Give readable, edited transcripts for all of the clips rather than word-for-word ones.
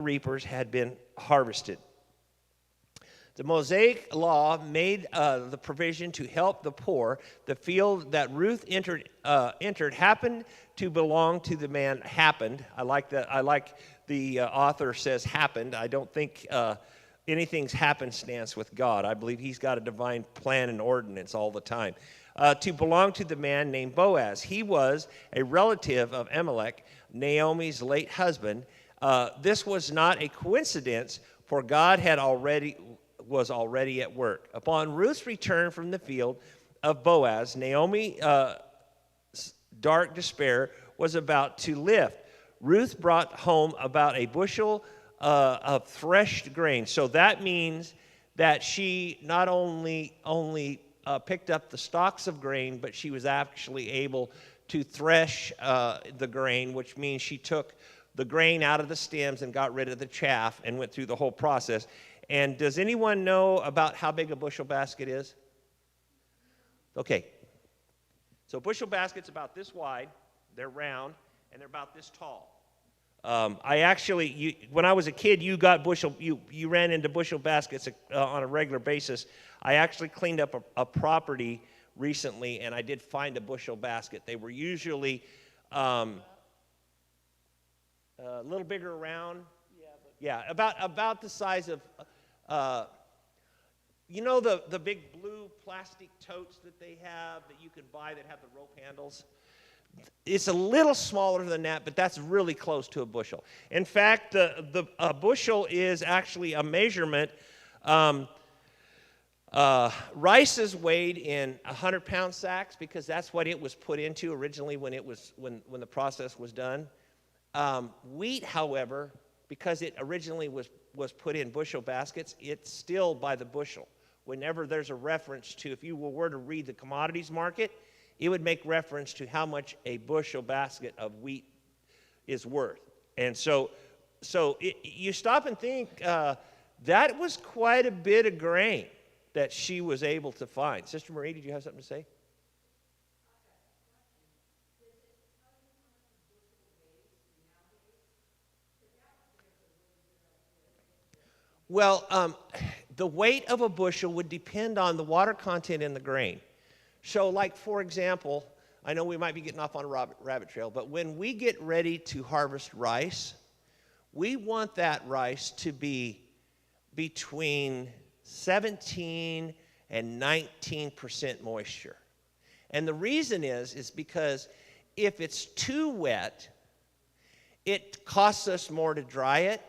reapers had been harvested. The Mosaic law made the provision to help the poor. The field that Ruth entered happened to belong to the man. Happened. I like that. I like the author says happened. I don't think anything's happenstance with God. I believe He's got a divine plan and ordinance all the time. To belong to the man named Boaz. He was a relative of Elimelech, Naomi's late husband. This was not a coincidence, for God was already at work. Upon Ruth's return from the field of Boaz, Naomi's dark despair was about to lift. Ruth brought home about a bushel of threshed grain. So that means that she not only picked up the stalks of grain, but she was actually able to thresh the grain, which means she took the grain out of the stems and got rid of the chaff and went through the whole process. And does anyone know about how big a bushel basket is? Okay. So a bushel basket's about this wide, they're round, and they're about this tall. When I was a kid, you ran into bushel baskets on a regular basis. I actually cleaned up a property recently, and I did find a bushel basket. They were usually a little bigger around. Yeah, about the size of, the big blue plastic totes that they have that you can buy that have the rope handles. It's a little smaller than that, but that's really close to a bushel. In fact, a bushel is actually a measurement. Rice is weighed in 100-pound sacks because that's what it was put into originally when the process was done. Wheat, however, because it originally was put in bushel baskets, it's still by the bushel. Whenever there's a reference to, if you were to read the commodities market, it would make reference to how much a bushel basket of wheat is worth. And so you stop and think, that was quite a bit of grain that she was able to find. Sister Marie, did you have something to say? Well, the weight of a bushel would depend on the water content in the grain. So, like, for example, I know we might be getting off on a rabbit trail, but when we get ready to harvest rice, we want that rice to be between 17 and 19% moisture. And the reason is because if it's too wet, it costs us more to dry it,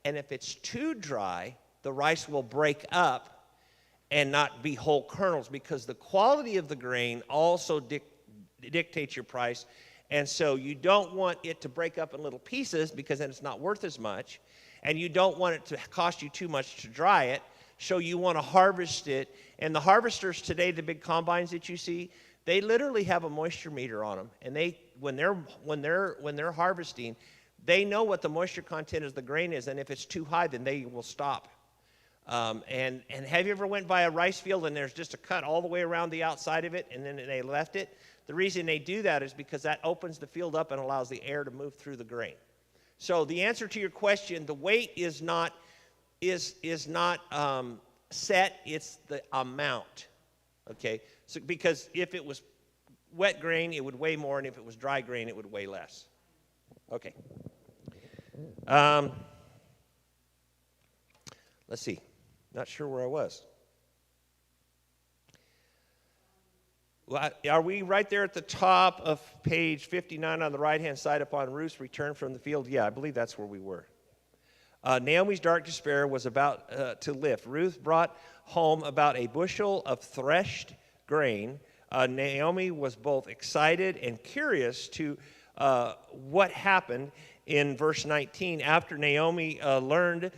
and if it's too dry, the rice will break up and not be whole kernels, because the quality of the grain also dictates your price. And so you don't want it to break up in little pieces, because then it's not worth as much. And you don't want it to cost you too much to dry it. So you want to harvest it. And the harvesters today, the big combines that you see, they literally have a moisture meter on them. And when they're harvesting, they know what the moisture content of the grain is. And if it's too high, then they will stop. And have you ever went by a rice field and there's just a cut all the way around the outside of it and then they left it? The reason they do that is because that opens the field up and allows the air to move through the grain. So the answer to your question, the weight is not set, it's the amount. Okay? So because if it was wet grain, it would weigh more, and if it was dry grain, it would weigh less. Okay. Let's see. Not sure where I was. Well, are we right there at the top of page 59 on the right-hand side upon Ruth's return from the field? Yeah, I believe that's where we were. Naomi's dark despair was about to lift. Ruth brought home about a bushel of threshed grain. Naomi was both excited and curious to what happened in verse 19. After Naomi learned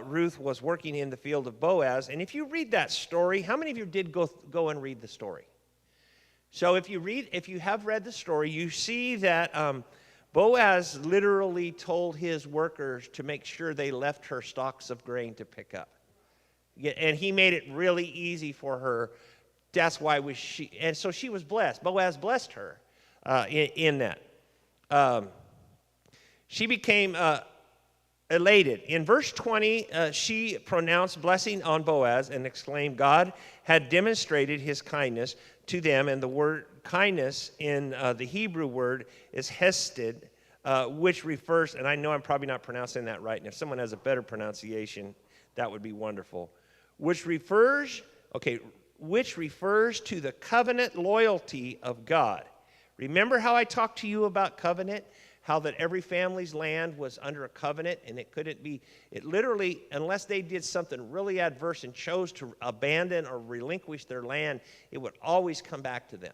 Ruth was working in the field of Boaz. And if you read that story, how many of you did go and read the story? So if you have read the story, you see that Boaz literally told his workers to make sure they left her stalks of grain to pick up. And he made it really easy for her. That's why and so she was blessed. Boaz blessed her in that. She became elated. In verse 20, she pronounced blessing on Boaz and exclaimed, God had demonstrated his kindness to them. And the word kindness in the Hebrew word is hesed, which refers, and I know I'm probably not pronouncing that right, and if someone has a better pronunciation, that would be wonderful, which refers to the covenant loyalty of God. Remember how I talked to you about covenant? How that every family's land was under a covenant, and it literally, unless they did something really adverse and chose to abandon or relinquish their land, it would always come back to them.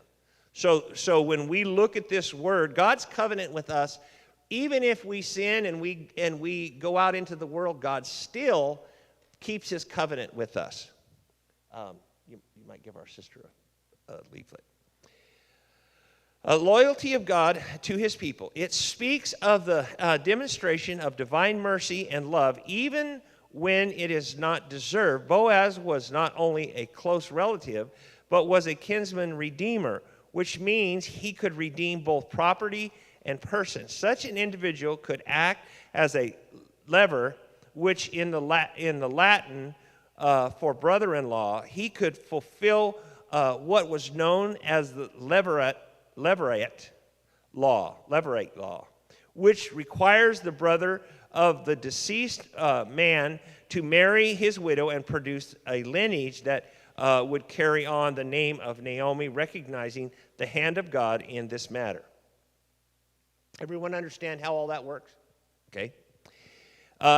So when we look at this word, God's covenant with us, even if we sin and we go out into the world, God still keeps his covenant with us. You might give our sister a leaflet. Loyalty of God to his people. It speaks of the demonstration of divine mercy and love, even when it is not deserved. Boaz was not only a close relative, but was a kinsman redeemer, which means he could redeem both property and person. Such an individual could act as a lever, which in the Latin for brother-in-law, he could fulfill what was known as the levirate law, which requires the brother of the deceased man to marry his widow and produce a lineage that would carry on the name of Naomi, recognizing the hand of God in this matter. Everyone understand how all that works? Okay.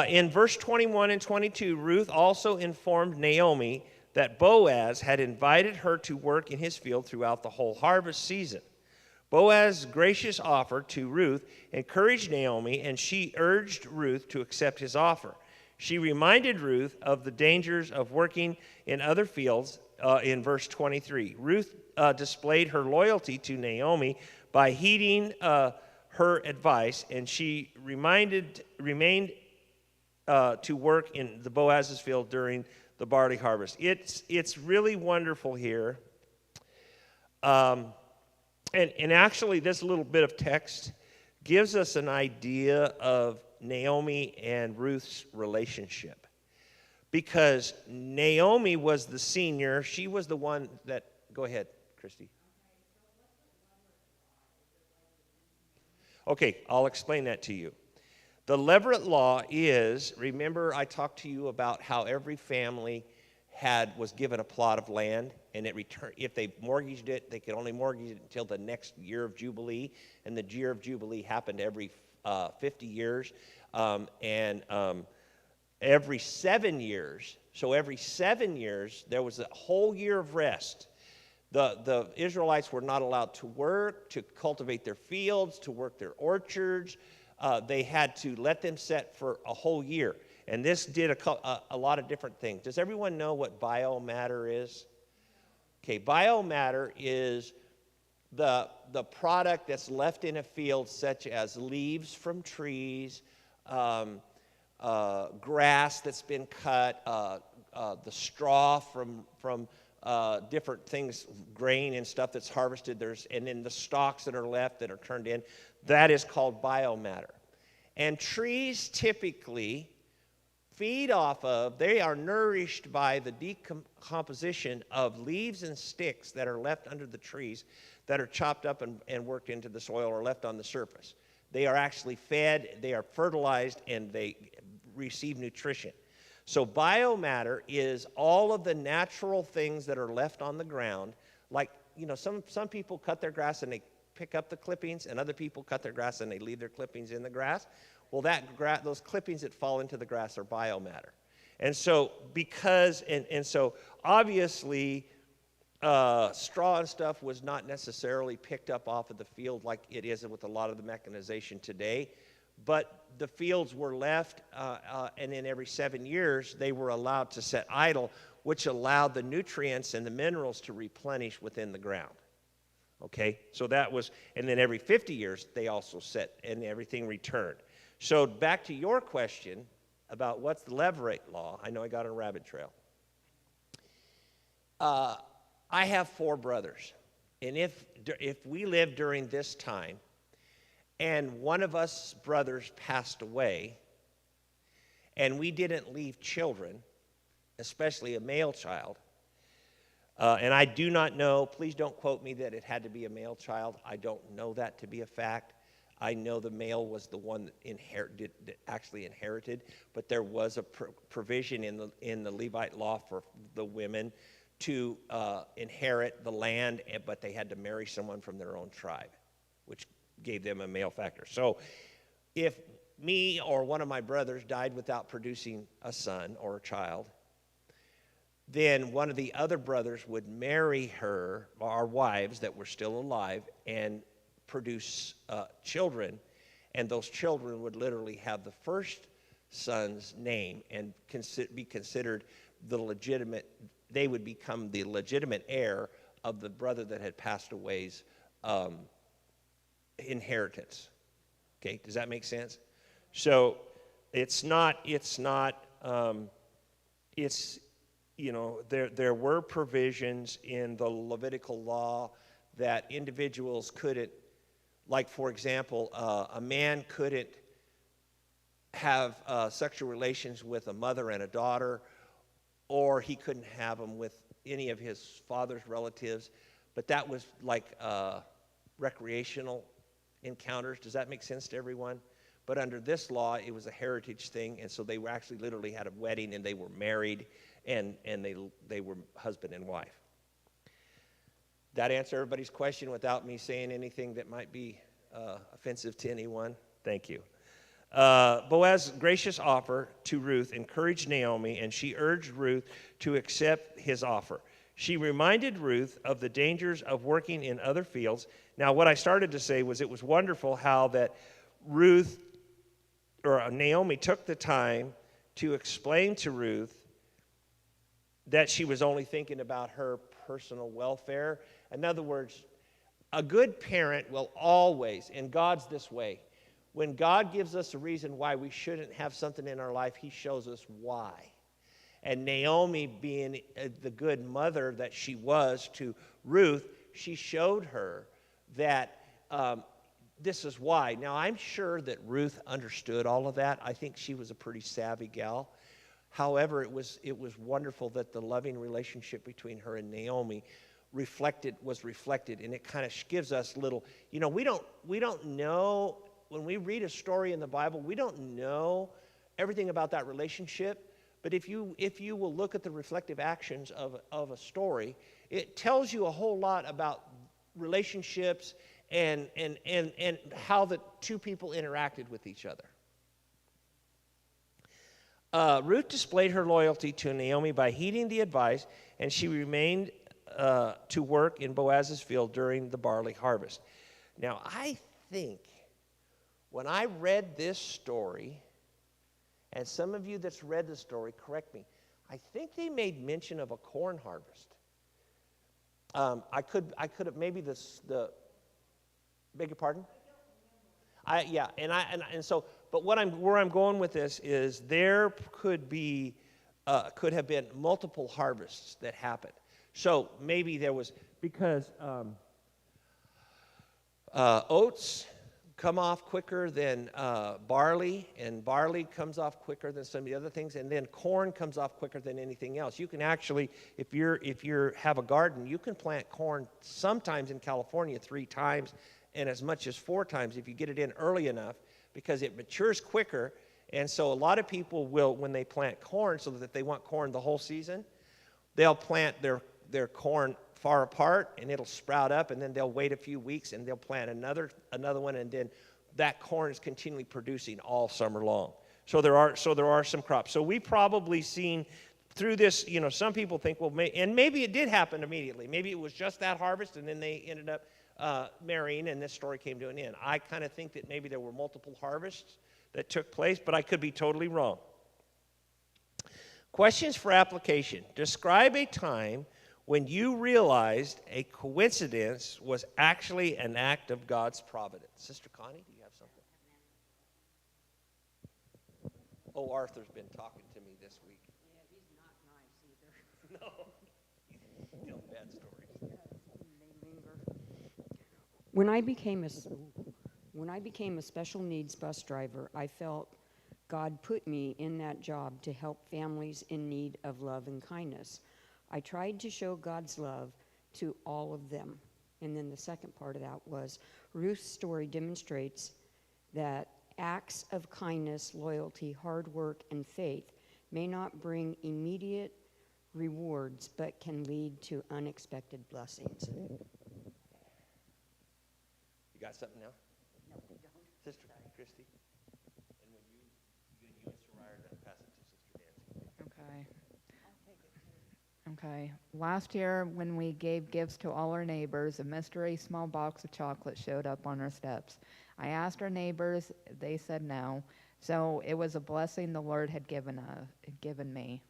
In verse 21 and 22, Ruth also informed Naomi that Boaz had invited her to work in his field throughout the whole harvest season. Boaz's gracious offer to Ruth encouraged Naomi, and she urged Ruth to accept his offer. She reminded Ruth of the dangers of working in other fields in verse 23. Ruth displayed her loyalty to Naomi by heeding her advice, and she remained to work in the Boaz's field during the barley harvest. It's really wonderful here. And actually, this little bit of text gives us an idea of Naomi and Ruth's relationship. Because Naomi was the senior. She was the one that... Go ahead, Christy. Okay, I'll explain that to you. The Levirate law is, remember I talked to you about how every family was given a plot of land, and if they mortgaged it, they could only mortgage it until the next year of Jubilee, and the year of Jubilee happened every 50 years, every 7 years. So every 7 years, there was a whole year of rest. The Israelites were not allowed to work, to cultivate their fields, to work their orchards. They had to let them set for a whole year. And this did a lot of different things. Does everyone know what biomatter is? Okay, biomatter is the product that's left in a field, such as leaves from trees, grass that's been cut, the straw from different things, grain and stuff that's harvested, and then the stalks that are left that are turned in. That is called biomatter. And trees typically feed off of, they are nourished by the decomposition of leaves and sticks that are left under the trees that are chopped up and worked into the soil or left on the surface. They are actually fed, they are fertilized, and they receive nutrition. So biomatter is all of the natural things that are left on the ground. Like, some people cut their grass and they pick up the clippings, and other people cut their grass and they leave their clippings in the grass. Well, those clippings that fall into the grass are biomatter. And so so obviously straw and stuff was not necessarily picked up off of the field like it is with a lot of the mechanization today, but the fields were left, and then every 7 years they were allowed to set idle, which allowed the nutrients and the minerals to replenish within the ground. Okay, so that was, and then every 50 years they also set, and everything returned. So back to your question about what's the Levirate law. I know I got on a rabbit trail. I have 4 brothers, and if we lived during this time, and one of us brothers passed away, and we didn't leave children, especially a male child. And I do not know, please don't quote me that it had to be a male child. I don't know that to be a fact. I know the male was the one that actually inherited, but there was a provision in the Levite law for the women to inherit the land, but they had to marry someone from their own tribe, which gave them a male factor. So if me or one of my brothers died without producing a son or a child, then one of the other brothers would marry her, our wives that were still alive, and produce children, and those children would literally have the first son's name and be considered the legitimate, they would become the legitimate heir of the brother that had passed away's inheritance. Okay, does that make sense? So it's you know, there were provisions in the Levitical law that individuals couldn't, like for example, a man couldn't have sexual relations with a mother and a daughter, or he couldn't have them with any of his father's relatives, but that was like recreational encounters. Does that make sense to everyone? But under this law, it was a heritage thing, and so they were actually literally had a wedding, and they were married, and they were husband and wife. That answer everybody's question without me saying anything that might be offensive to anyone? Thank you. Boaz's gracious offer to Ruth encouraged Naomi, and she urged Ruth to accept his offer. She reminded Ruth of the dangers of working in other fields. Now, what I started to say was it was wonderful how that Naomi took the time to explain to Ruth that she was only thinking about her personal welfare. In other words, a good parent will always, and God's this way, when God gives us a reason why we shouldn't have something in our life, he shows us why. And Naomi, being the good mother that she was to Ruth, she showed her that this is why. Now, I'm sure that Ruth understood all of that. I think she was a pretty savvy gal. However, it was wonderful that the loving relationship between her and Naomi was reflected, and it kind of gives us little, you know, we don't know, when we read a story in the Bible, we don't know everything about that relationship, but if you will look at the reflective actions of a story, it tells you a whole lot about relationships and how the two people interacted with each other. Ruth displayed her loyalty to Naomi by heeding the advice, and she remained to work in Boaz's field during the barley harvest. Now, I think when I read this story, and some of you that's read the story, correct me, I think they made mention of a corn harvest. I could have maybe the beg your pardon? So, but where I'm going with this is there could have been multiple harvests that happened. So maybe there was, because oats come off quicker than barley, and barley comes off quicker than some of the other things, and then corn comes off quicker than anything else. You can actually, if you have a garden, you can plant corn sometimes in California 3 times and as much as 4 times if you get it in early enough, because it matures quicker. And so a lot of people will, when they plant corn, so that if they want corn the whole season, they'll plant their corn far apart, and it'll sprout up, and then they'll wait a few weeks, and they'll plant another one, and then that corn is continually producing all summer long. So there are some crops. So we probably seen through this, you know, some people think, well, and maybe it did happen immediately. Maybe it was just that harvest, and then they ended up marrying, and this story came to an end. I kind of think that maybe there were multiple harvests that took place, but I could be totally wrong. Questions for application. Describe a time when you realized a coincidence was actually an act of God's providence. Sister Connie, do you have something? Oh, Arthur's been talking to me this week. Yeah, he's not nice either. No, he's telling bad stories. They linger. When I became a special needs bus driver, I felt God put me in that job to help families in need of love and kindness. I tried to show God's love to all of them. And then the second part of that was Ruth's story demonstrates that acts of kindness, loyalty, hard work, and faith may not bring immediate rewards, but can lead to unexpected blessings. You got something now? No, we don't. Sister Christy? And when you and Mr. Ryer are done, pass it to Sister Nancy. Okay. Last year, when we gave gifts to all our neighbors, a mystery small box of chocolate showed up on our steps. I asked our neighbors, they said no. So it was a blessing the Lord had given me.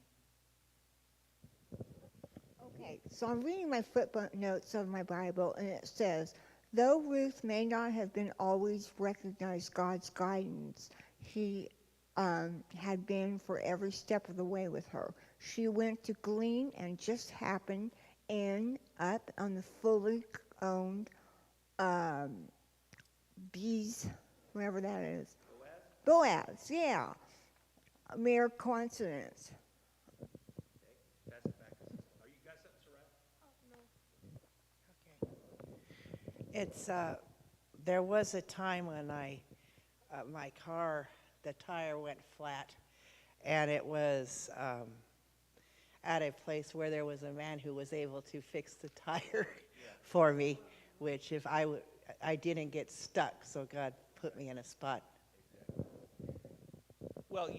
Okay, so I'm reading my footnotes of my Bible, and it says, though Ruth may not have been always recognized God's guidance, he had been for every step of the way with her. She went to glean and just happened up on the fully owned bees, whatever that is. Boaz, yeah. A mere coincidence. Pass it back. Are you got something, Soraya? Okay. It's there was a time when my car, the tire went flat, and it was at a place where there was a man who was able to fix the tire for me, which if I didn't get stuck, so God put me in a spot. Well,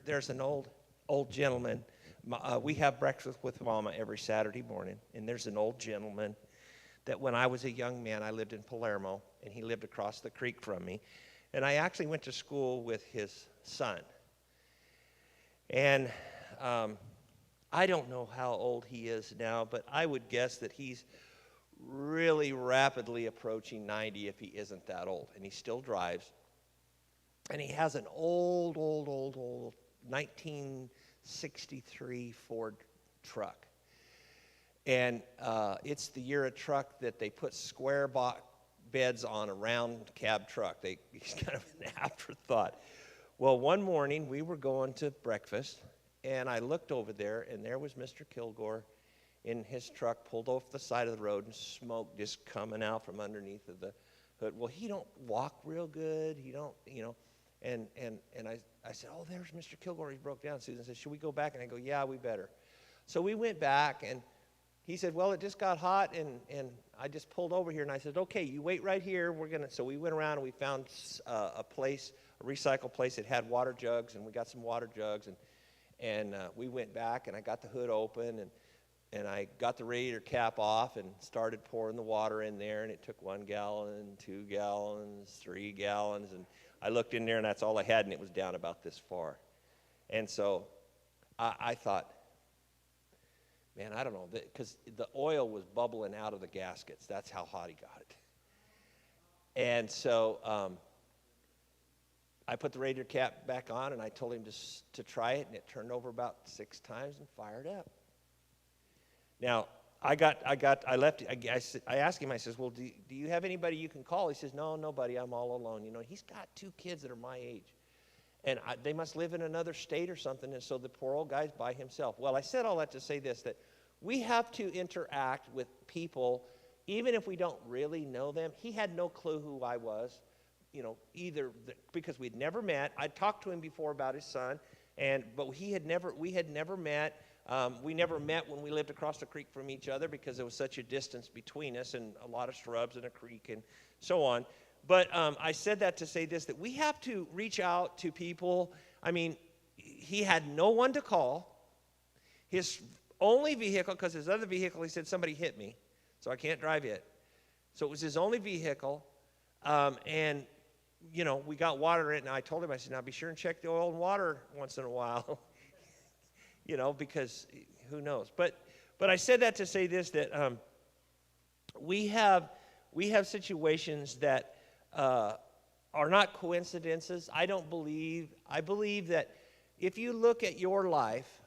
there's an old gentleman. We have breakfast with Mama every Saturday morning, and there's an old gentleman that when I was a young man, I lived in Palermo, and he lived across the creek from me, and I actually went to school with his son. And I don't know how old he is now, but I would guess that he's really rapidly approaching 90 if he isn't that old, and he still drives. And he has an old 1963 Ford truck. And it's the era truck that they put square beds on a round cab truck. He's kind of an afterthought. Well, one morning we were going to breakfast, and I looked over there, and there was Mr. Kilgore in his truck, pulled off the side of the road, and smoke just coming out from underneath of the hood. Well, he don't walk real good. He don't, And I said, oh, there's Mr. Kilgore. He broke down. Susan said, should we go back? And I go, yeah, we better. So we went back, and he said, well, it just got hot, and I just pulled over here. And I said, okay, you wait right here. So we went around, and we found a recycle place that had water jugs, and we got some water jugs. And we went back, and I got the hood open, and I got the radiator cap off and started pouring the water in there, and it took 1 gallon, 2 gallons, 3 gallons, and I looked in there, and that's all I had, and it was down about this far. And so I thought, man, I don't know, because the oil was bubbling out of the gaskets. That's how hot he got it. And so I put the radiator cap back on, and I told him to try it, and it turned over about 6 times and fired up. Now, I asked him, I says, well, do you have anybody you can call? He says, no, nobody, I'm all alone. He's got 2 kids that are my age. And they must live in another state or something, and so the poor old guy's by himself. Well, I said all that to say this, that we have to interact with people, even if we don't really know them. He had no clue who I was, because we'd never met. I talked to him before about his son, but we had never met. We never met when we lived across the creek from each other because there was such a distance between us and a lot of shrubs and a creek and so on. But I said that to say this, that we have to reach out to people. I mean, he had no one to call. His only vehicle, because his other vehicle, he said, somebody hit me, so I can't drive it. So it was his only vehicle. And, we got water in it, and I told him, I said, now be sure and check the oil and water once in a while. Because who knows. But I said that to say this, that we have situations that are not coincidences. I believe that if you look at your life,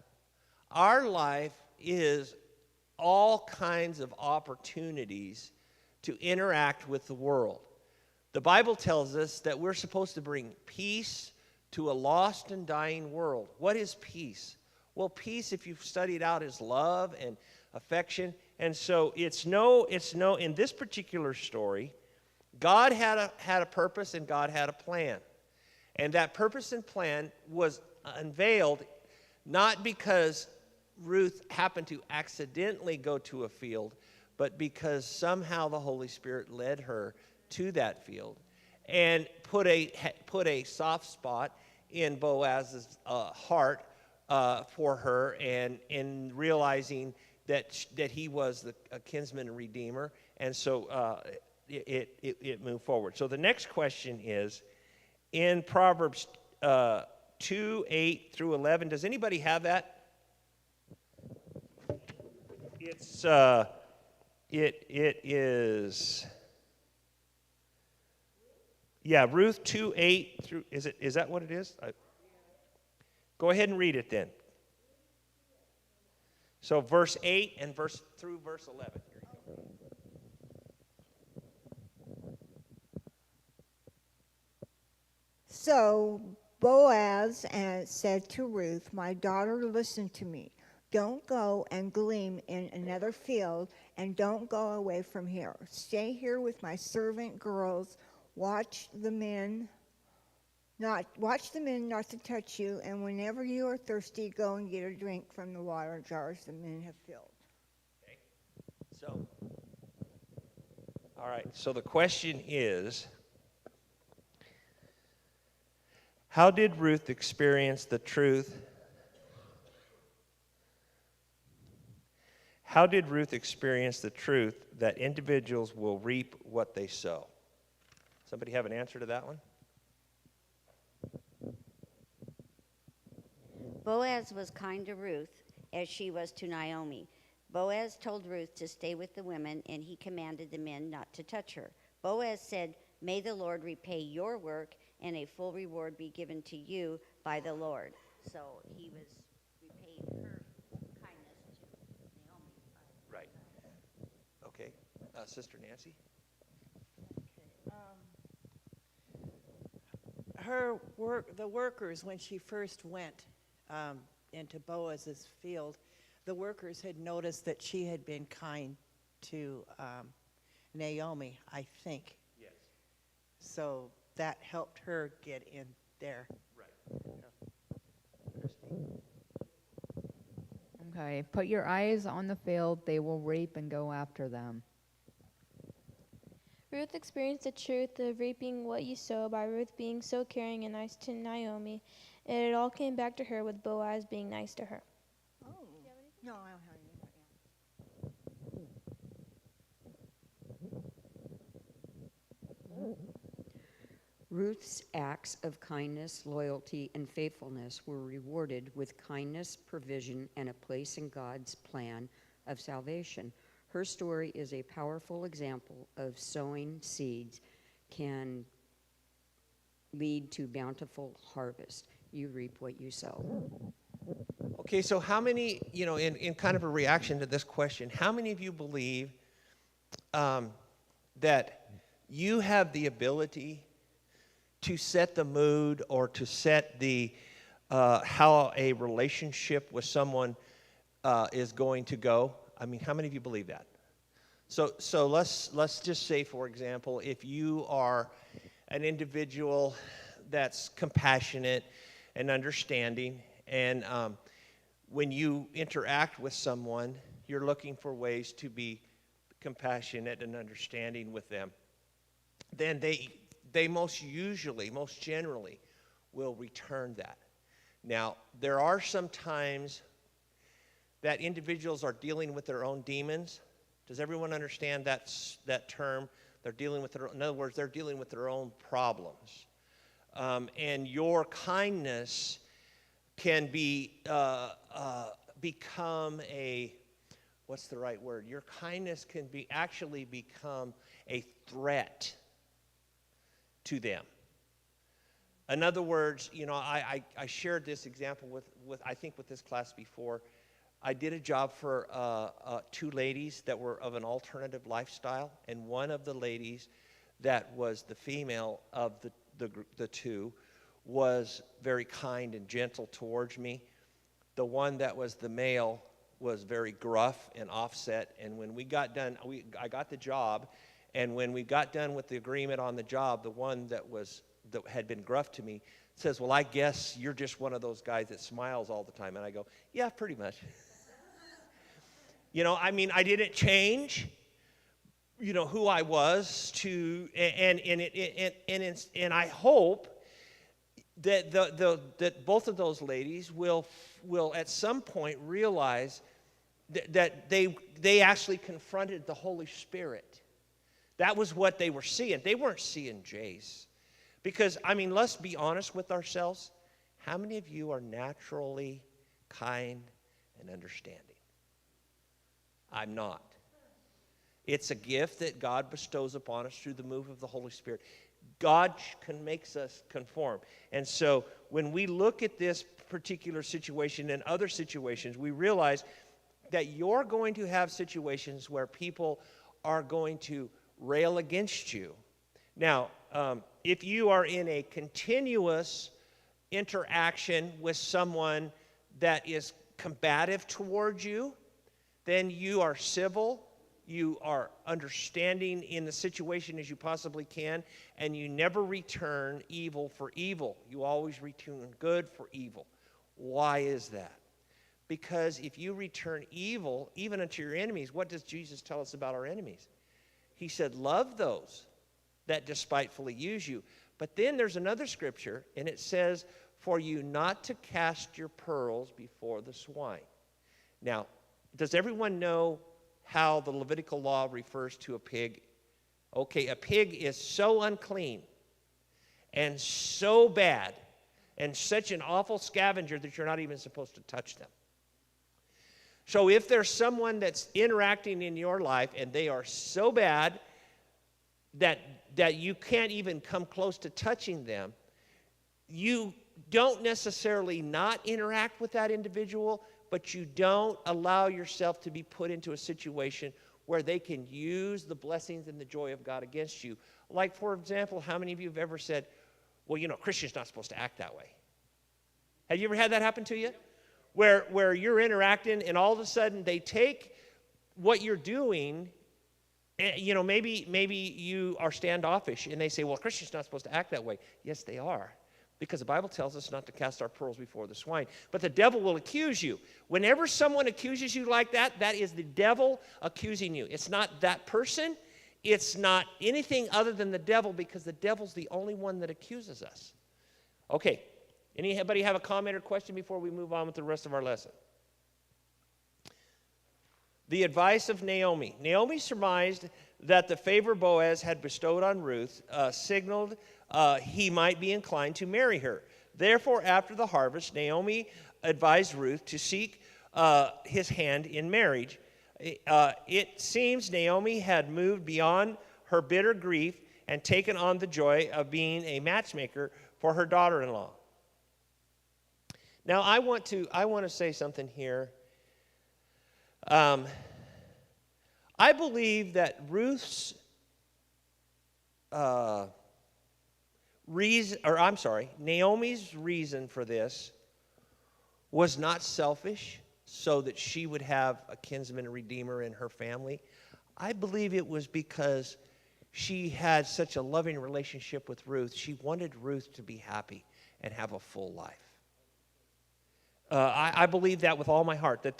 our life is all kinds of opportunities to interact with the world. The Bible tells us that we're supposed to bring peace to a lost and dying world. What is peace? Well, peace, if you've studied out, is love and affection. And so in this particular story, God had a purpose and God had a plan. And that purpose and plan was unveiled not because Ruth happened to accidentally go to a field, but because somehow the Holy Spirit led her to that field and put a soft spot in Boaz's heart for her, and in realizing that he was a kinsman and redeemer, and so it moved forward. So the next question is, in Proverbs 2:8 through 11, does anybody have that? It is. Yeah, Ruth 2:8 through, is that what it is? Go ahead and read it then. So verse 8 and through verse 11. Here you go. So Boaz said to Ruth, "My daughter, listen to me. Don't go and glean in another field, and don't go away from here. Stay here with my servant girls. Watch the men not to touch you, and whenever you are thirsty, go and get a drink from the water jars the men have filled." Okay. So, all right. So the question is, how did Ruth experience the truth? How did Ruth experience the truth that individuals will reap what they sow? Somebody have an answer to that one? Boaz was kind to Ruth as she was to Naomi. Boaz told Ruth to stay with the women, and he commanded the men not to touch her. Boaz said, "May the Lord repay your work, and a full reward be given to you by the Lord." So he was repaying her kindness to Naomi. Right. Okay. Sister Nancy? The workers, when she first went into Boaz's field, the workers had noticed that she had been kind to Naomi, I think. Yes. So that helped her get in there. Right. Christine? Okay, put your eyes on the field, they will reap and go after them. Ruth experienced the truth of reaping what you sow by Ruth being so caring and nice to Naomi, and it all came back to her with Boaz being nice to her. Oh. No, I don't have anything. Ruth's acts of kindness, loyalty, and faithfulness were rewarded with kindness, provision, and a place in God's plan of salvation. Her story is a powerful example of sowing seeds can lead to bountiful harvest. You reap what you sow. Okay, so how many, in kind of a reaction to this question, how many of you believe that you have the ability to set the mood or to set the how a relationship with someone is going to go? I mean, how many of you believe that? So let's just say, for example, if you are an individual that's compassionate and understanding, and when you interact with someone, you're looking for ways to be compassionate and understanding with them, then they most generally will return that. Now, there are some times that individuals are dealing with their own demons. Does everyone understand that term? They're dealing with in other words, they're dealing with their own problems. And your kindness can become what's the right word? Your kindness can actually become a threat to them. In other words, I shared this example with I think with this class before. I did a job for two ladies that were of an alternative lifestyle, and one of the ladies, that was the female of the two was very kind and gentle towards me. The one that was the male was very gruff and offset. And when we got done, I got the job. And when we got done with the agreement on the job, the one that had been gruff to me says, "Well, I guess you're just one of those guys that smiles all the time." And I go, "Yeah, pretty much." I mean, I didn't change, who I was to, and I hope that that both of those ladies will at some point realize that they actually confronted the Holy Spirit. That was what they were seeing. They weren't seeing Jace. Because, I mean, let's be honest with ourselves. How many of you are naturally kind and understanding? I'm not. It's a gift that God bestows upon us through the move of the Holy Spirit. God makes us conform. And so when we look at this particular situation and other situations, we realize that you're going to have situations where people are going to rail against you. Now, if you are in a continuous interaction with someone that is combative towards you, then you are civil, you are understanding in the situation as you possibly can, and you never return evil for evil. You always return good for evil. Why is that? Because if you return evil, even unto your enemies, what does Jesus tell us about our enemies? He said, love those that despitefully use you. But then there's another scripture, and it says, for you not to cast your pearls before the swine. Now, does everyone know how the Levitical law refers to a pig? Okay, a pig is so unclean and so bad and such an awful scavenger that you're not even supposed to touch them. So if there's someone that's interacting in your life and they are so bad that you can't even come close to touching them, you don't necessarily not interact with that individual, but you don't allow yourself to be put into a situation where they can use the blessings and the joy of God against you. Like, for example, how many of you have ever said, well, Christian's not supposed to act that way? Have you ever had that happen to you? Where you're interacting and all of a sudden they take what you're doing, and, maybe you are standoffish and they say, well, Christian's not supposed to act that way. Yes, they are. Because the Bible tells us not to cast our pearls before the swine. But the devil will accuse you. Whenever someone accuses you like that, that is the devil accusing you. It's not that person. It's not anything other than the devil, because the devil's the only one that accuses us. Okay. Anybody have a comment or question before we move on with the rest of our lesson? The advice of Naomi. Naomi surmised that the favor Boaz had bestowed on Ruth signaled he might be inclined to marry her. Therefore, after the harvest, Naomi advised Ruth to seek his hand in marriage. It seems Naomi had moved beyond her bitter grief and taken on the joy of being a matchmaker for her daughter-in-law. Now, I want to say something here. I believe that Ruth's Naomi's reason for this was not selfish, so that she would have a kinsman and redeemer in her family. I believe it was because she had such a loving relationship with Ruth. She wanted Ruth to be happy and have a full life. I believe that with all my heart, that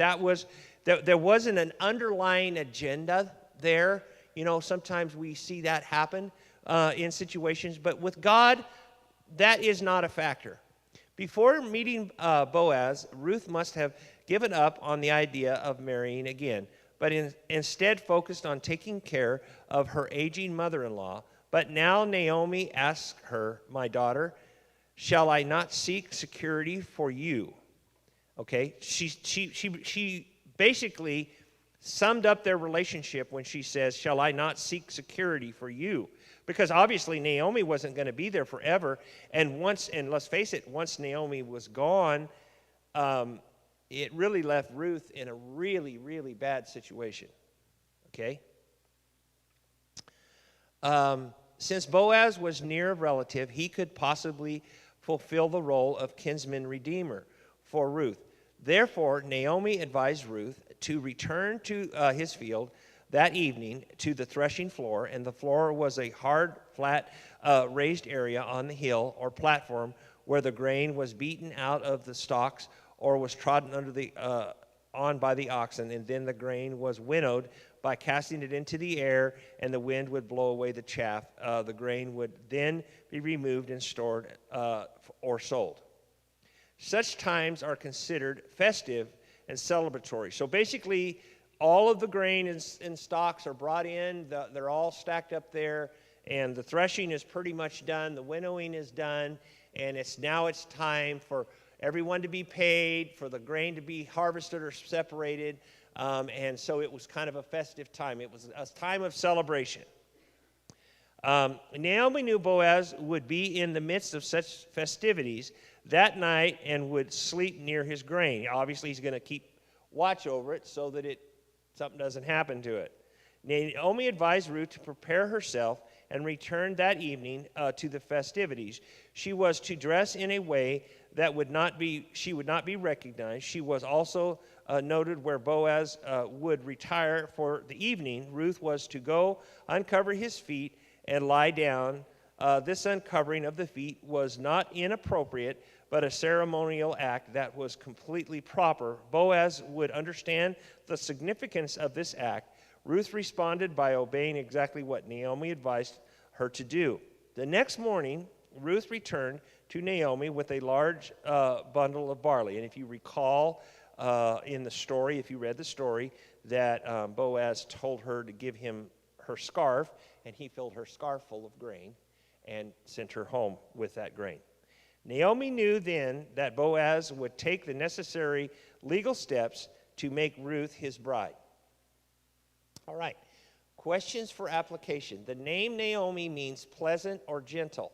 there wasn't an underlying agenda there. Sometimes we see that happen in situations, but with God, that is not a factor. Before meeting Boaz, Ruth must have given up on the idea of marrying again, but instead focused on taking care of her aging mother-in-law. But now Naomi asks her, my daughter, shall I not seek security for you? Okay, she basically summed up their relationship when she says, shall I not seek security for you? Because obviously Naomi wasn't going to be there forever. And let's face it, once Naomi was gone, it really left Ruth in a really, really bad situation. Okay? Since Boaz was near a relative, he could possibly fulfill the role of kinsman redeemer for Ruth. Therefore, Naomi advised Ruth to return to his field that evening to the threshing floor, and the floor was a hard, flat, raised area on the hill or platform where the grain was beaten out of the stalks or was trodden on by the oxen, and then the grain was winnowed by casting it into the air, and the wind would blow away the chaff. The grain would then be removed and stored or sold. Such times are considered festive and celebratory. So basically, all of the grain and stalks are brought in. They're all stacked up there, and the threshing is pretty much done. The winnowing is done, and it's time for everyone to be paid, for the grain to be harvested or separated. And so it was kind of a festive time. It was a time of celebration. Naomi knew Boaz would be in the midst of such festivities that night and would sleep near his grain. Obviously, he's going to keep watch over it so that something doesn't happen to it. Naomi advised Ruth to prepare herself and return that evening to the festivities. She was to dress in a way that she would not be recognized. She was also noted where Boaz would retire for the evening. Ruth was to go uncover his feet and lie down. This uncovering of the feet was not inappropriate, but a ceremonial act that was completely proper. Boaz would understand the significance of this act. Ruth responded by obeying exactly what Naomi advised her to do. The next morning, Ruth returned to Naomi with a large bundle of barley. And if you recall in the story, if you read the story, that Boaz told her to give him her scarf, and he filled her scarf full of grain and sent her home with that grain. Naomi knew then that Boaz would take the necessary legal steps to make Ruth his bride. All right, questions for application. The name Naomi means pleasant or gentle.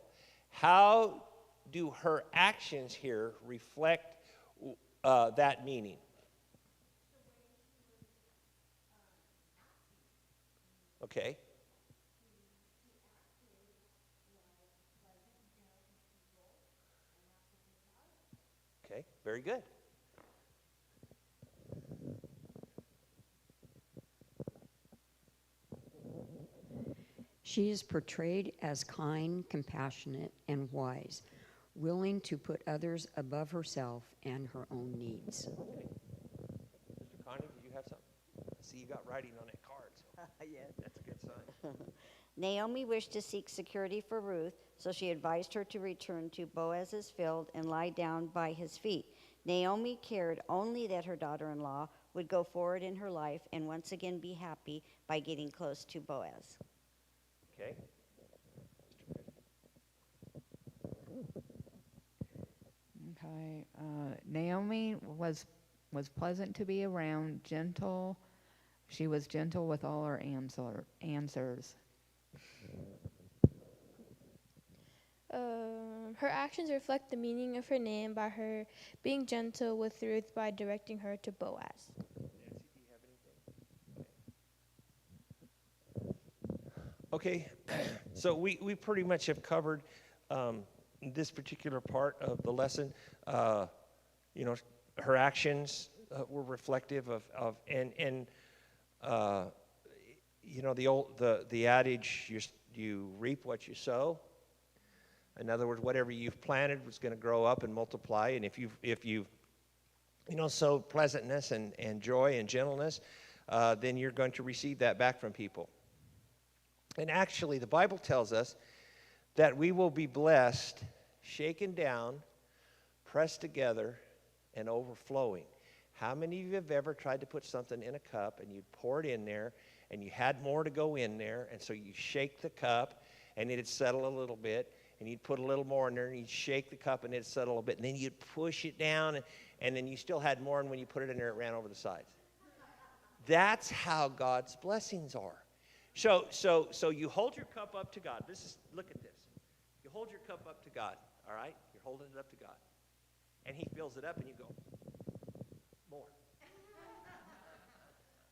How do her actions here reflect that meaning? Okay. Okay, very good. She is portrayed as kind, compassionate, and wise, willing to put others above herself and her own needs. Okay. Mr. Connie, did you have something? I see you got writing on that card. So Yes. that's a good sign. Naomi wished to seek security for Ruth, so she advised her to return to Boaz's field and lie down by his feet. Naomi cared only that her daughter-in-law would go forward in her life and once again be happy by getting close to Boaz. Okay. Okay. Naomi was pleasant to be around, gentle. She was gentle with all her answers. Her actions reflect the meaning of her name by her being gentle with Ruth by directing her to Boaz. Nancy, do you have anything? Okay, so we pretty much have covered this particular part of the lesson. Her actions were reflective of the adage, you reap what you sow. In other words, whatever you've planted was going to grow up and multiply. And if you sow pleasantness and joy and gentleness, then you're going to receive that back from people. And actually, the Bible tells us that we will be blessed, shaken down, pressed together, and overflowing. How many of you have ever tried to put something in a cup and you'd pour it in there and you had more to go in there, and so you shake the cup and it'd settle a little bit, and you'd put a little more in there and you'd shake the cup and it'd settle a little bit, and then you'd push it down, and then you still had more, and when you put it in there it ran over the sides. That's how God's blessings are. So you hold your cup up to God. Look at this. You hold your cup up to God, all right? You're holding it up to God. And he fills it up and you go, more.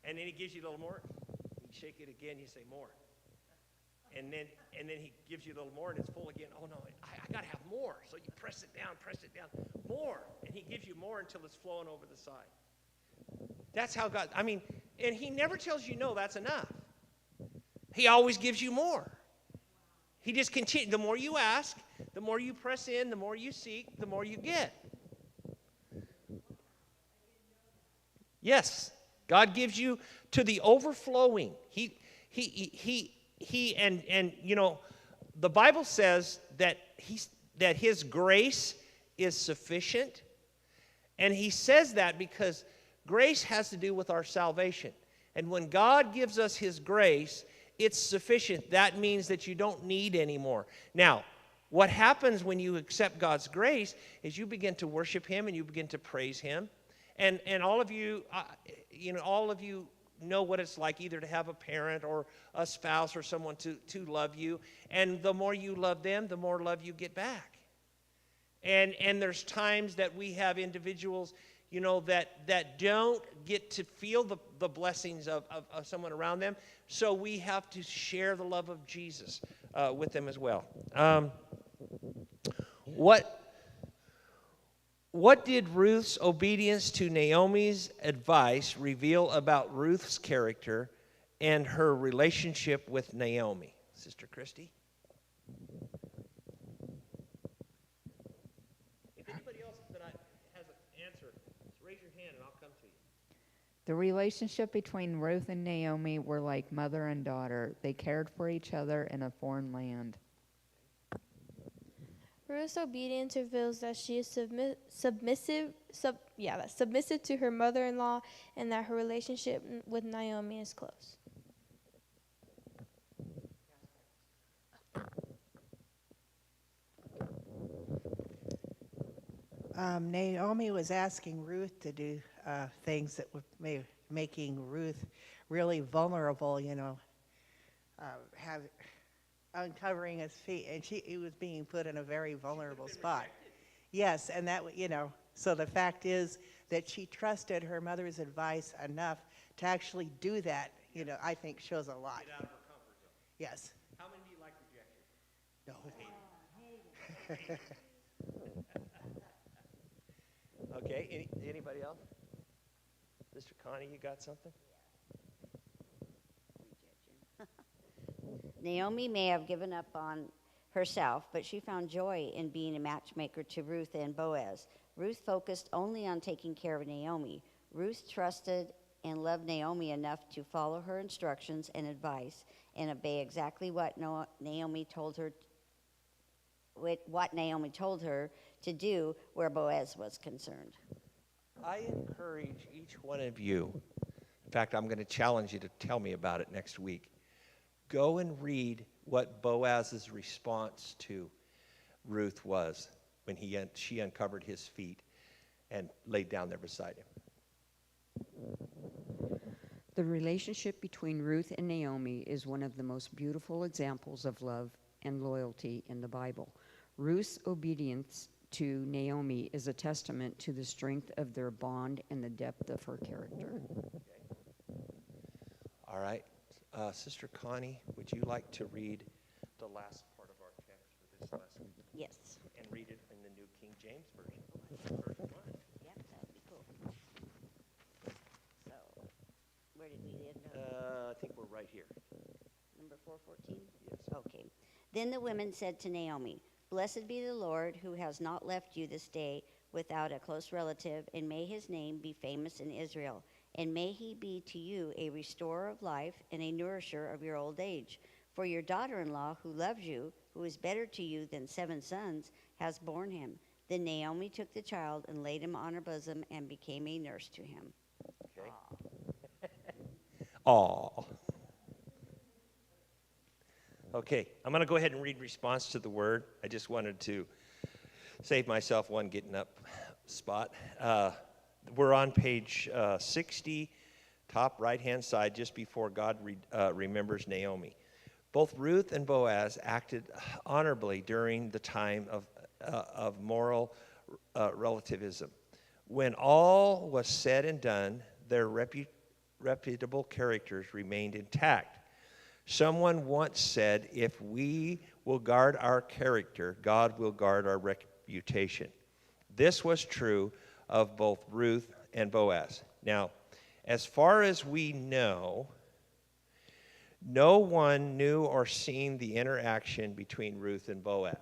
And then he gives you a little more. You shake it again, you say more. and then he gives you a little more, and it's full again. Oh no, I got to have more. So you press it down, more, and he gives you more until it's flowing over the side. That's how God. I mean, and he never tells you no, that's enough. He always gives you more. He just continues. The more you ask, the more you press in, the more you seek, the more you get. Yes, God gives you to the overflowing. And you know, the Bible says that his grace is sufficient. And he says that because grace has to do with our salvation. And when God gives us his grace, it's sufficient. That means that you don't need any more. Now, what happens when you accept God's grace is you begin to worship him and you begin to praise him. And all of you, all of you know what it's like either to have a parent or a spouse or someone to love you. And the more you love them, the more love you get back. And there's times that we have individuals, you know, that don't get to feel the blessings of someone around them. So we have to share the love of Jesus with them as well. What did Ruth's obedience to Naomi's advice reveal about Ruth's character and her relationship with Naomi? Sister Christy? If anybody else tonight has an answer, just raise your hand and I'll come to you. The relationship between Ruth and Naomi were like mother and daughter. They cared for each other in a foreign land. Ruth's obedience reveals that she is submissive to her mother-in-law, and that her relationship with Naomi is close. Naomi was asking Ruth to do things that were making Ruth really vulnerable, you know, uncovering his feet, and he was being put in a very vulnerable spot. Yes, and that, you know, so the fact is that she trusted her mother's advice enough to actually do that, you know, I think shows a lot. Get out of her comfort zone. Yes. How many do you like rejection? No. Okay, anybody else? Sister Connie, you got something? Naomi may have given up on herself, but she found joy in being a matchmaker to Ruth and Boaz. Ruth focused only on taking care of Naomi. Ruth trusted and loved Naomi enough to follow her instructions and advice and obey exactly what Naomi told her to do where Boaz was concerned. I encourage each one of you. In fact, I'm going to challenge you to tell me about it next week. Go and read what Boaz's response to Ruth was when she uncovered his feet and laid down there beside him. The relationship between Ruth and Naomi is one of the most beautiful examples of love and loyalty in the Bible. Ruth's obedience to Naomi is a testament to the strength of their bond and the depth of her character. Okay. All right. Sister Connie, would you like to read the last part of our text for this last week? Yes. And read it in the New King James Version. Yep, that would be cool. So, where did we end up? I think we're right here. Number 414? Yes. Okay. Then the women said to Naomi, "Blessed be the Lord who has not left you this day without a close relative, and may his name be famous in Israel. And may he be to you a restorer of life and a nourisher of your old age. For your daughter-in-law, who loves you, who is better to you than 7 sons, has borne him." Then Naomi took the child and laid him on her bosom and became a nurse to him. Okay. Aw. Okay, I'm going to go ahead and read response to the word. I just wanted to save myself one getting up spot. We're on page 60, top right-hand side, just before God remembers Naomi. Both Ruth and Boaz acted honorably during the time of moral relativism. When all was said and done, their reputable characters remained intact. Someone once said, if we will guard our character, God will guard our reputation. This was true of both Ruth and Boaz. Now, as far as we know, no one knew or seen the interaction between Ruth and Boaz.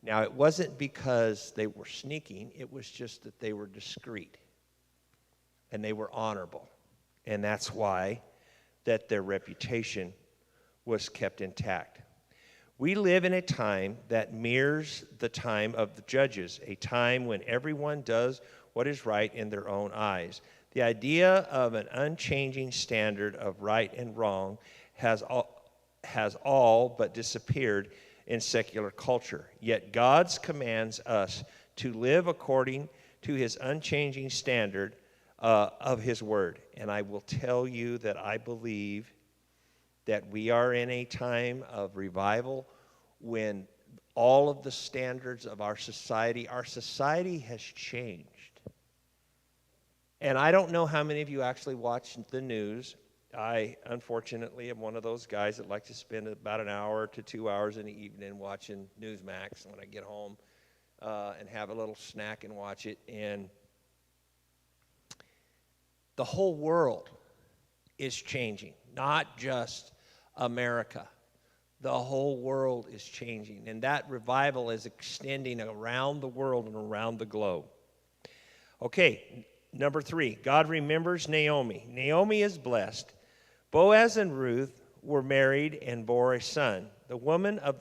Now, it wasn't because they were sneaking, it was just that they were discreet and they were honorable. And that's why that their reputation was kept intact. We live in a time that mirrors the time of the judges, a time when everyone does what is right in their own eyes. The idea of an unchanging standard of right and wrong has all but disappeared in secular culture. Yet God commands us to live according to his unchanging standard of his word. And I will tell you that I believe that we are in a time of revival when all of the standards of our society has changed. And I don't know how many of you actually watch the news. I, unfortunately, am one of those guys that like to spend about an hour to 2 hours in the evening watching Newsmax when I get home and have a little snack and watch it. And the whole world is changing, not just America. The whole world is changing, and that revival is extending around the world and around the globe. Okay, number 3, God remembers Naomi. Naomi is blessed. Boaz and Ruth were married and bore a son. The women of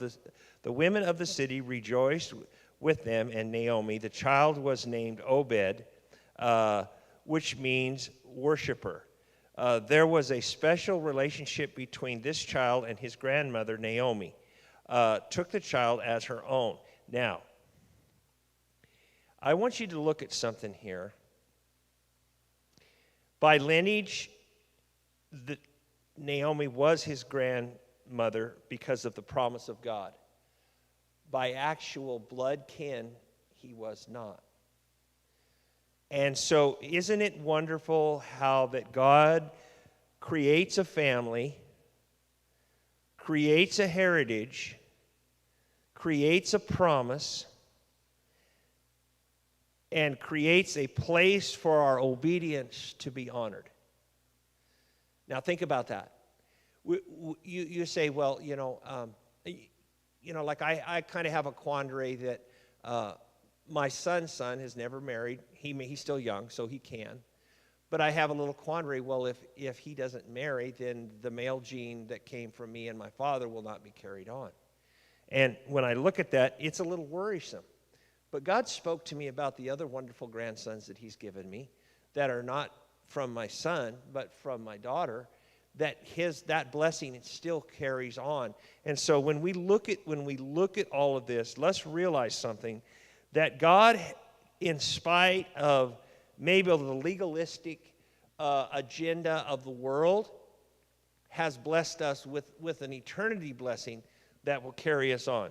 the city rejoiced with them and Naomi. The child was named Obed, which means worshiper. There was a special relationship between this child and his grandmother, Naomi. Took the child as her own. Now, I want you to look at something here. By lineage, Naomi was his grandmother because of the promise of God. By actual blood kin, he was not. And so isn't it wonderful how that God creates a family, creates a heritage, creates a promise, and creates a place for our obedience to be honored. Now think about that. You say, well, like I kind of have a quandary that my son's son has never married. He's still young, so he can. But I have a little quandary. Well, if he doesn't marry, then the male gene that came from me and my father will not be carried on. And when I look at that, it's a little worrisome. But God spoke to me about the other wonderful grandsons that he's given me that are not from my son, but from my daughter, that blessing still carries on. And so when we look at all of this, let's realize something, that God, in spite of maybe the legalistic agenda of the world, has blessed us with an eternity blessing that will carry us on.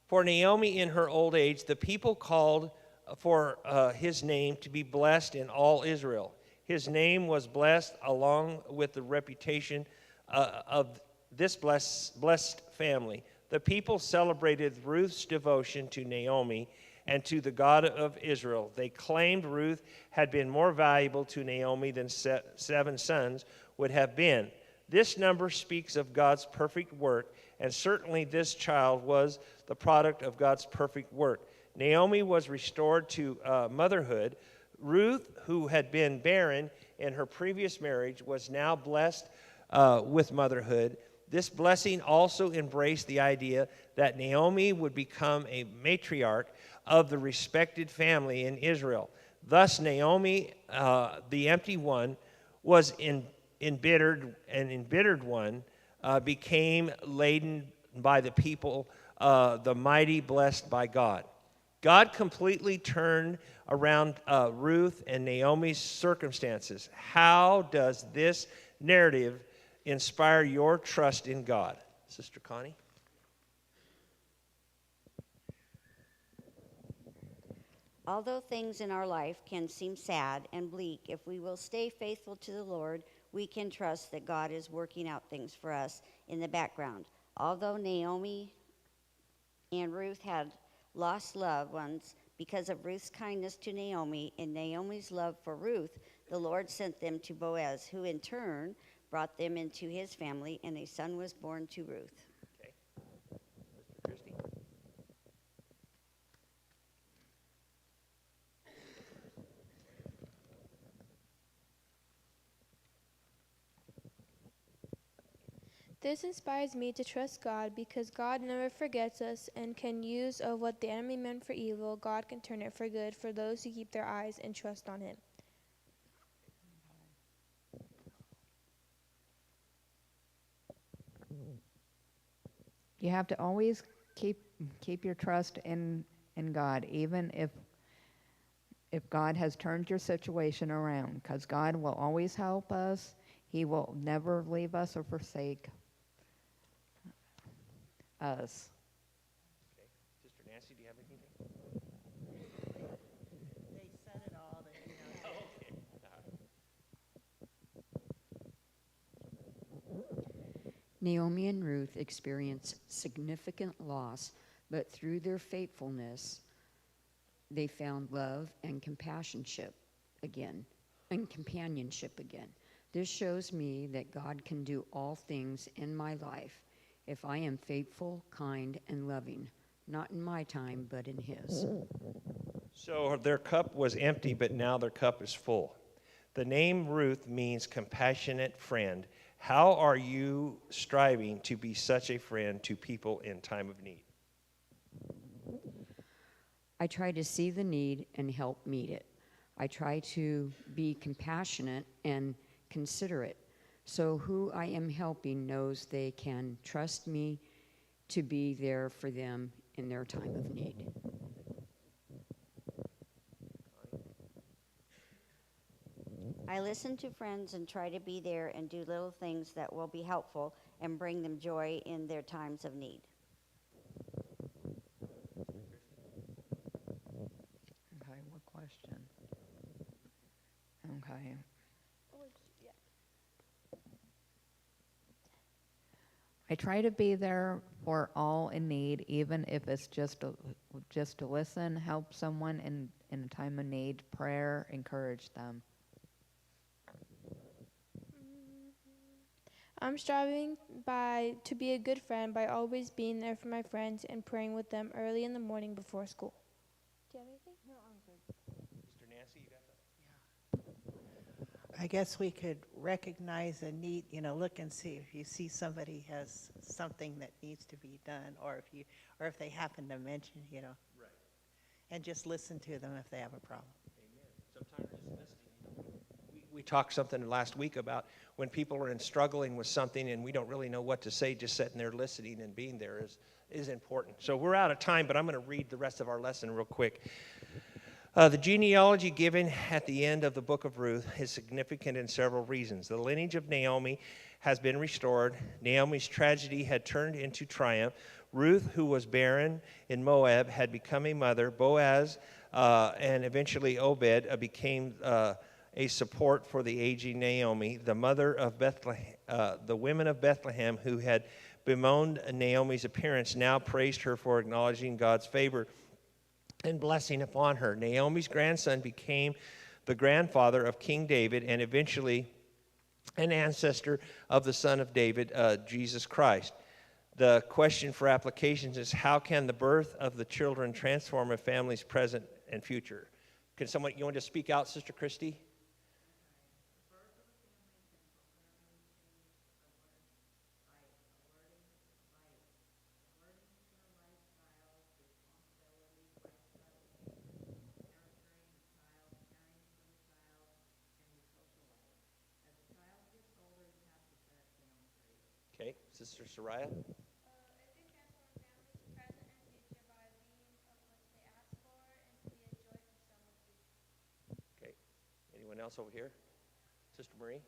For Naomi in her old age, the people called for his name to be blessed in all Israel. His name was blessed along with the reputation of this blessed family. The people celebrated Ruth's devotion to Naomi and to the God of Israel. They claimed Ruth had been more valuable to Naomi than 7 sons would have been. This number speaks of God's perfect work, and certainly this child was the product of God's perfect work. Naomi was restored to motherhood. Ruth, who had been barren in her previous marriage, was now blessed with motherhood. This blessing also embraced the idea that Naomi would become a matriarch of the respected family in Israel. Thus, Naomi, the empty one, was embittered, and embittered one became laden by the people, the mighty blessed by God. God completely turned around Ruth and Naomi's circumstances. How does this narrative inspire your trust in God? Sister Connie? Although things in our life can seem sad and bleak, if we will stay faithful to the Lord, we can trust that God is working out things for us in the background. Although Naomi and Ruth had lost loved ones because of Ruth's kindness to Naomi and Naomi's love for Ruth, the Lord sent them to Boaz, who in turn brought them into his family, and a son was born to Ruth. Okay. Mr. Christie? This inspires me to trust God because God never forgets us and can use of what the enemy meant for evil, God can turn it for good for those who keep their eyes and trust on him. You have to always keep your trust in God, even if God has turned your situation around, because God will always help us. He will never leave us or forsake us. Okay. Sister Nancy, do you have anything? They said it all. Naomi and Ruth experienced significant loss, but through their faithfulness, they found love and companionship again. This shows me that God can do all things in my life if I am faithful, kind, and loving, not in my time, but in his. So their cup was empty, but now their cup is full. The name Ruth means compassionate friend. How are you striving to be such a friend to people in time of need? I try to see the need and help meet it. I try to be compassionate and considerate, so who I am helping knows they can trust me to be there for them in their time of need. I listen to friends and try to be there and do little things that will be helpful and bring them joy in their times of need. Okay, what question? Okay. I try to be there for all in need, even if it's just to listen, help someone in a time of need, prayer, encourage them. I'm striving to be a good friend by always being there for my friends and praying with them early in the morning before school. Do you have anything? No, I'm good. Sister Nancy, you got that? I guess we could recognize a need, look and see if you see somebody has something that needs to be done, or if they happen to mention, Right. and just listen to them if they have a problem. Amen. Sometimes just listening. We talked something last week about when people are struggling with something and we don't really know what to say, just sitting there listening and being there is important. So we're out of time, but I'm going to read the rest of our lesson real quick. The genealogy given at the end of the book of Ruth is significant in several reasons. The lineage of Naomi has been restored. Naomi's tragedy had turned into triumph. Ruth, who was barren in Moab, had become a mother. Boaz and eventually Obed became a support for the aging Naomi. The mother of Bethlehem, the women of Bethlehem who had bemoaned Naomi's appearance now praised her for acknowledging God's favor and blessing upon her. Naomi's grandson became the grandfather of King David and eventually an ancestor of the son of David, Jesus Christ. The question for applications is, how can the birth of the children transform a family's present and future? Can someone, you want to speak out, Sister Christy? Okay, Sister Soraya. Okay, anyone else over here? Sister Marie?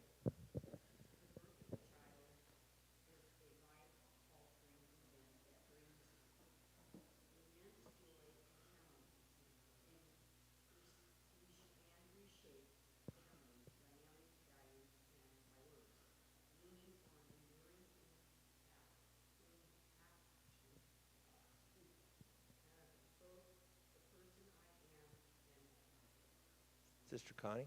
Sister Connie?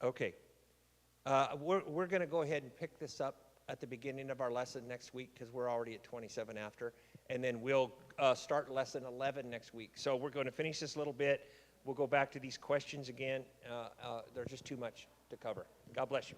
Okay. We're going to go ahead and pick this up at the beginning of our lesson next week because we're already at 27 after. And then we'll start lesson 11 next week. So we're going to finish this little bit. We'll go back to these questions again. There's just too much to cover. God bless you.